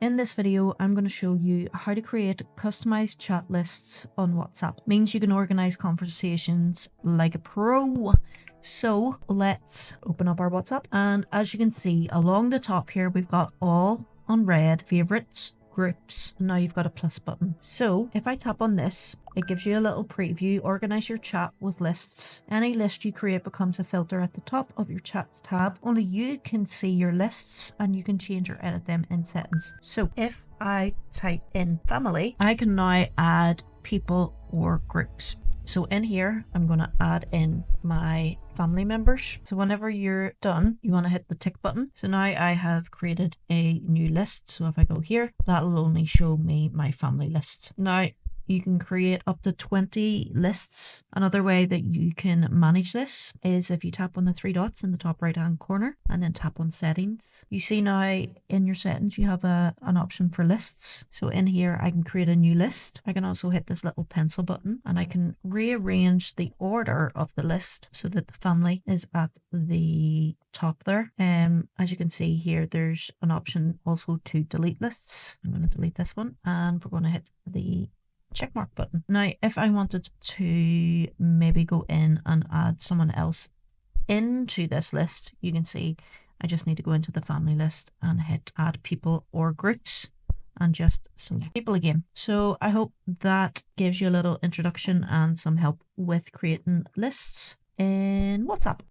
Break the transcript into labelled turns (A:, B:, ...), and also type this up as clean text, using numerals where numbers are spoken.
A: In this video, I'm going to show you how to create customized chat lists on WhatsApp. It means you can organize conversations like a pro. So let's open up our WhatsApp. And as you can see along the top here, we've got all on red, favorites, groups. Now you've got a plus button. So if I tap on this, it gives you a little preview. Organize your chat with lists. Any list you create becomes a filter at the top of your chats tab. Only you can see your lists and you can change or edit them in settings. So if I type in family, I can now add people or groups. So in here, I'm going to add in my family members. So whenever you're done, you want to hit the tick button. So now I have created a new list. So if I go here, that'll only show me my family list. Now you can create up to 20 lists. Another way that you can manage this is if you tap on the three dots in the top right hand corner and then tap on settings. You see now in your settings you have an option for lists. So in here I can create a new list. I can also hit this little pencil button and I can rearrange the order of the list so that the family is at the top there. As you can see here, there's an option also to delete lists. I'm going to delete this one and we're going to hit the check mark button. Now, if I wanted to maybe go in and add someone else into this list, you can see I just need to go into the family list and hit add people or groups and just select people again. So I hope that gives you a little introduction and some help with creating lists in WhatsApp.